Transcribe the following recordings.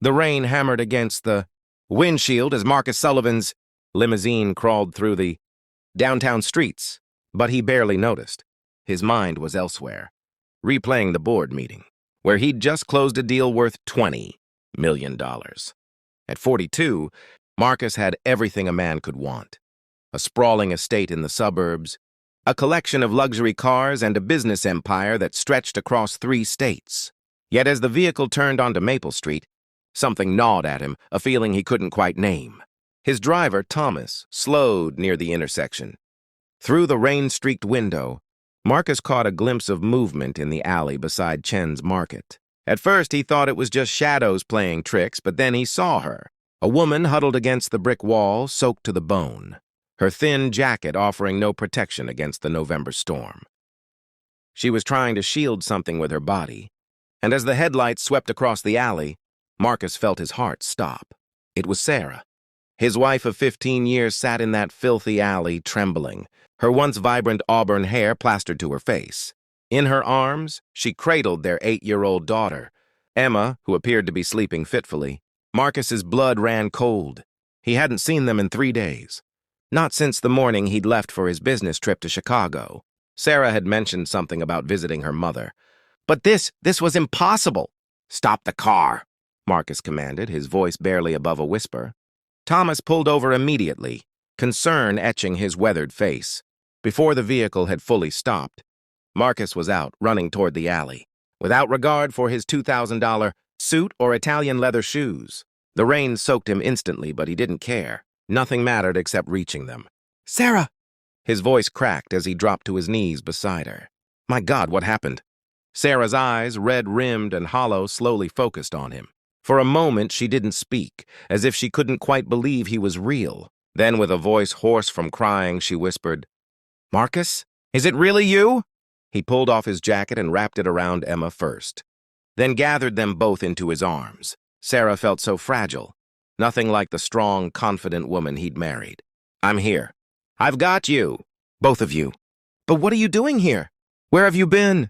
The rain hammered against the windshield as Marcus Sullivan's limousine crawled through the downtown streets, but he barely noticed. His mind was elsewhere, replaying the board meeting, where he'd just closed a deal worth $20 million. At 42, Marcus had everything a man could want: a sprawling estate in the suburbs, a collection of luxury cars, and a business empire that stretched across 3 states. Yet as the vehicle turned onto Maple Street, something gnawed at him, a feeling he couldn't quite name. His driver, Thomas, slowed near the intersection. Through the rain-streaked window, Marcus caught a glimpse of movement in the alley beside Chen's Market. At first, he thought it was just shadows playing tricks, but then he saw her, a woman huddled against the brick wall, soaked to the bone, her thin jacket offering no protection against the November storm. She was trying to shield something with her body, and as the headlights swept across the alley, Marcus felt his heart stop. It was Sarah. His wife of 15 years sat in that filthy alley, trembling, her once vibrant auburn hair plastered to her face. In her arms, she cradled their 8-year-old daughter, Emma, who appeared to be sleeping fitfully. Marcus's blood ran cold. He hadn't seen them in 3 days. Not since the morning he'd left for his business trip to Chicago. Sarah had mentioned something about visiting her mother. But this was impossible. "Stop the car," Marcus commanded, his voice barely above a whisper. Thomas pulled over immediately, concern etching his weathered face. Before the vehicle had fully stopped, Marcus was out, running toward the alley, without regard for his $2,000 suit or Italian leather shoes. The rain soaked him instantly, but he didn't care. Nothing mattered except reaching them. "Sarah!" His voice cracked as he dropped to his knees beside her. My God, what happened? Sarah's eyes, red-rimmed and hollow, slowly focused on him. For a moment, she didn't speak, as if she couldn't quite believe he was real. Then, with a voice hoarse from crying, she whispered, "Marcus, is it really you?" He pulled off his jacket and wrapped it around Emma first, then gathered them both into his arms. Sarah felt so fragile, nothing like the strong, confident woman he'd married. "I'm here. I've got you. Both of you. But what are you doing here? Where have you been?"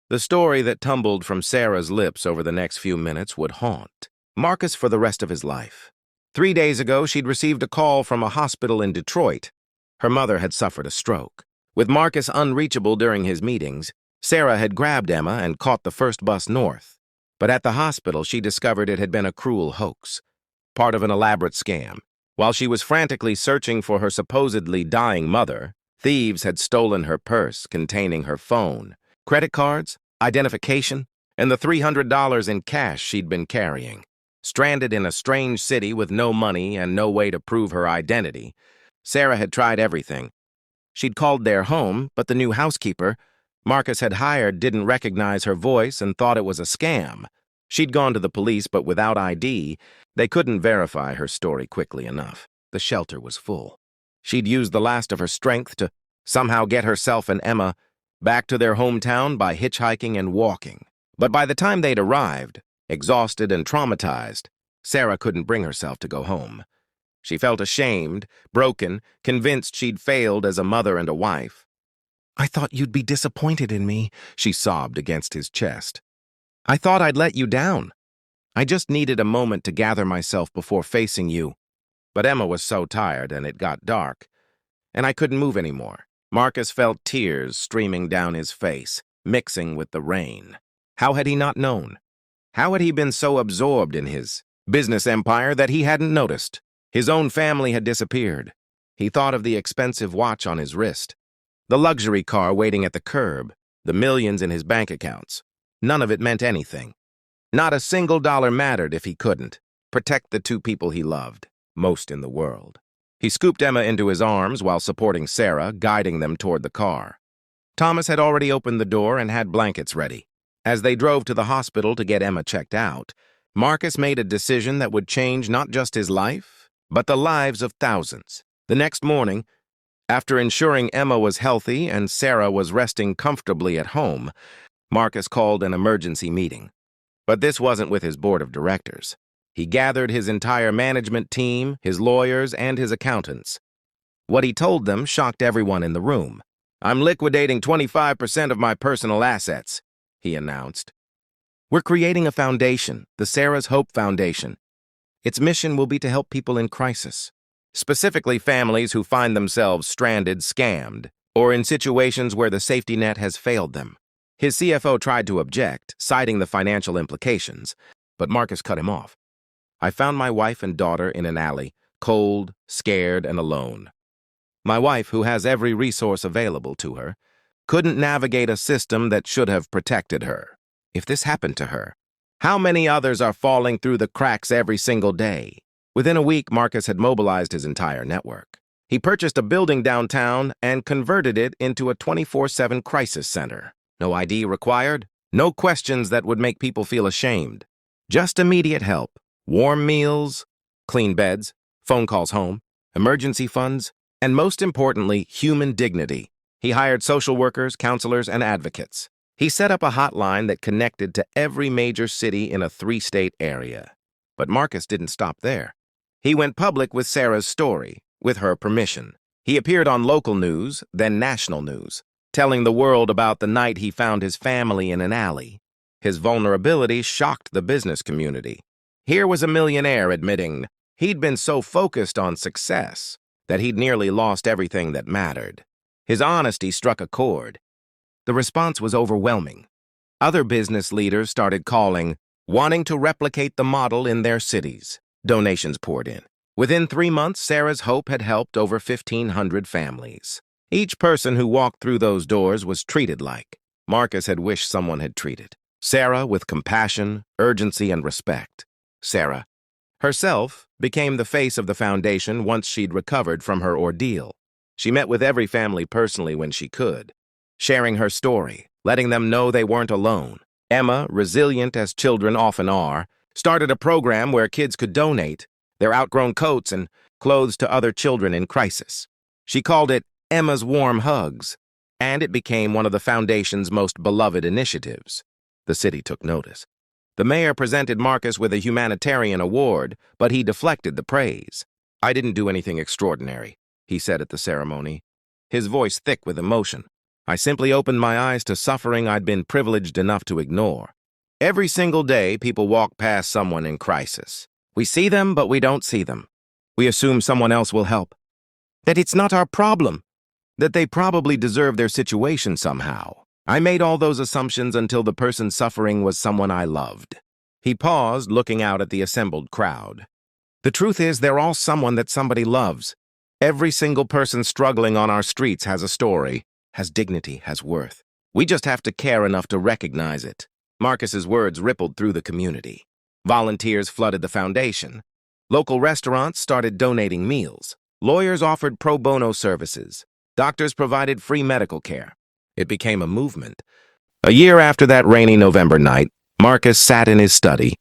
The story that tumbled from Sarah's lips over the next few minutes would haunt Marcus for the rest of his life. 3 days ago, she'd received a call from a hospital in Detroit. Her mother had suffered a stroke. With Marcus unreachable during his meetings, Sarah had grabbed Emma and caught the first bus north. But at the hospital, she discovered it had been a cruel hoax, part of an elaborate scam. While she was frantically searching for her supposedly dying mother, thieves had stolen her purse containing her phone, credit cards, identification, and the $300 in cash she'd been carrying. Stranded in a strange city with no money and no way to prove her identity, Sarah had tried everything. She'd called their home, but the new housekeeper Marcus had hired didn't recognize her voice and thought it was a scam. She'd gone to the police, but without ID, they couldn't verify her story quickly enough. The shelter was full. She'd used the last of her strength to somehow get herself and Emma back to their hometown by hitchhiking and walking. But by the time they'd arrived, exhausted and traumatized, Sarah couldn't bring herself to go home. She felt ashamed, broken, convinced she'd failed as a mother and a wife. "I thought you'd be disappointed in me," she sobbed against his chest. "I thought I'd let you down. I just needed a moment to gather myself before facing you." But Emma was so tired, and it got dark, and I couldn't move anymore. Marcus felt tears streaming down his face, mixing with the rain. How had he not known? How had he been so absorbed in his business empire that he hadn't noticed? His own family had disappeared. He thought of the expensive watch on his wrist, the luxury car waiting at the curb, the millions in his bank accounts. None of it meant anything. Not a single dollar mattered if he couldn't protect the 2 people he loved most in the world. He scooped Emma into his arms while supporting Sarah, guiding them toward the car. Thomas had already opened the door and had blankets ready. As they drove to the hospital to get Emma checked out, Marcus made a decision that would change not just his life, but the lives of thousands. The next morning, after ensuring Emma was healthy and Sarah was resting comfortably at home, Marcus called an emergency meeting. But this wasn't with his board of directors. He gathered his entire management team, his lawyers, and his accountants. What he told them shocked everyone in the room. "I'm liquidating 25% of my personal assets," he announced. We're creating a foundation, the Sarah's Hope Foundation. Its mission will be to help people in crisis, specifically families who find themselves stranded, scammed, or in situations where the safety net has failed them. His CFO tried to object, citing the financial implications, but Marcus cut him off. I found my wife and daughter in an alley, cold, scared, and alone. My wife, who has every resource available to her, couldn't navigate a system that should have protected her. If this happened to her, how many others are falling through the cracks every single day? Within a week, Marcus had mobilized his entire network. He purchased a building downtown and converted it into a 24/7 crisis center. No ID required, no questions that would make people feel ashamed. Just immediate help, warm meals, clean beds, phone calls home, emergency funds, and most importantly, human dignity. He hired social workers, counselors, and advocates. He set up a hotline that connected to every major city in a 3-state area. But Marcus didn't stop there. He went public with Sarah's story, with her permission. He appeared on local news, then national news, telling the world about the night he found his family in an alley. His vulnerability shocked the business community. Here was a millionaire admitting he'd been so focused on success that he'd nearly lost everything that mattered. His honesty struck a chord. The response was overwhelming. Other business leaders started calling, wanting to replicate the model in their cities. Donations poured in. Within 3 months, Sarah's Hope had helped over 1,500 families. Each person who walked through those doors was treated like Marcus had wished someone had treated. Sarah with compassion, urgency, and respect. Sarah herself became the face of the foundation once she'd recovered from her ordeal. She met with every family personally when she could, sharing her story, letting them know they weren't alone. Emma, resilient as children often are, started a program where kids could donate their outgrown coats and clothes to other children in crisis. She called it Emma's Warm Hugs, and it became one of the foundation's most beloved initiatives. The city took notice. The mayor presented Marcus with a humanitarian award, but he deflected the praise. "I didn't do anything extraordinary," he said at the ceremony, his voice thick with emotion. "I simply opened my eyes to suffering I'd been privileged enough to ignore. Every single day, people walk past someone in crisis. We see them, but we don't see them. We assume someone else will help. That it's not our problem. That they probably deserve their situation somehow. I made all those assumptions until the person suffering was someone I loved." He paused, looking out at the assembled crowd. "The truth is, they're all someone that somebody loves. Every single person struggling on our streets has a story, has dignity, has worth. We just have to care enough to recognize it." Marcus's words rippled through the community. Volunteers flooded the foundation. Local restaurants started donating meals. Lawyers offered pro bono services. Doctors provided free medical care. It became a movement. A year after that rainy November night, Marcus sat in his study,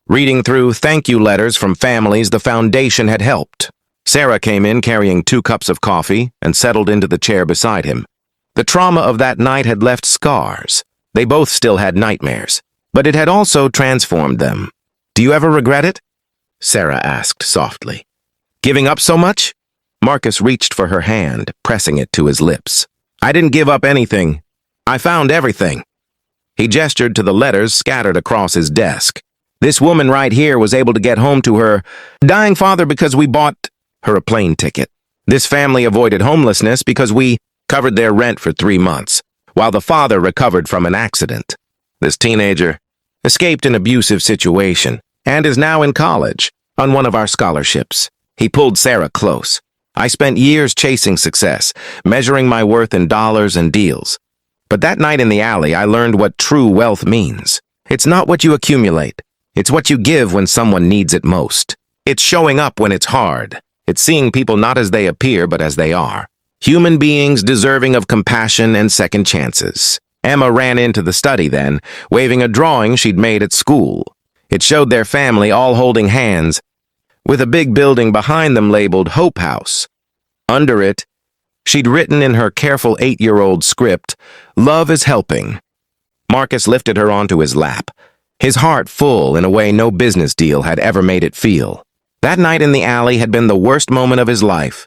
reading through thank you letters from families the foundation had helped. Sarah came in carrying 2 cups of coffee and settled into the chair beside him. The trauma of that night had left scars. They both still had nightmares, but it had also transformed them. "Do you ever regret it?" Sarah asked softly. "Giving up so much?" Marcus reached for her hand, pressing it to his lips. "I didn't give up anything. I found everything." He gestured to the letters scattered across his desk. "This woman right here was able to get home to her dying father because we bought her a plane ticket. This family avoided homelessness because we covered their rent for 3 months, while the father recovered from an accident. This teenager escaped an abusive situation and is now in college on one of our scholarships." He pulled Sarah close. "I spent years chasing success, measuring my worth in dollars and deals. But that night in the alley, I learned what true wealth means. It's not what you accumulate. It's what you give when someone needs it most. It's showing up when it's hard. It's seeing people not as they appear, but as they are. Human beings deserving of compassion and second chances." Emma ran into the study then, waving a drawing she'd made at school. It showed their family all holding hands, with a big building behind them labeled Hope House. Under it, she'd written in her careful 8-year-old script, "Love is helping." Marcus lifted her onto his lap, his heart full in a way no business deal had ever made it feel. That night in the alley had been the worst moment of his life,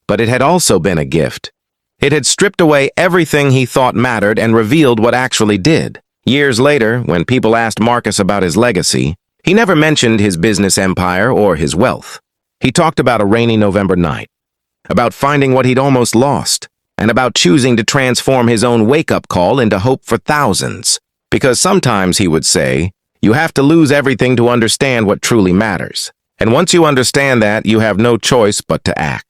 but it had also been a gift. It had stripped away everything he thought mattered and revealed what actually did. Years later, when people asked Marcus about his legacy, he never mentioned his business empire or his wealth. He talked about a rainy November night, about finding what he'd almost lost, and about choosing to transform his own wake-up call into hope for thousands. Because sometimes, he would say, you have to lose everything to understand what truly matters. And once you understand that, you have no choice but to act.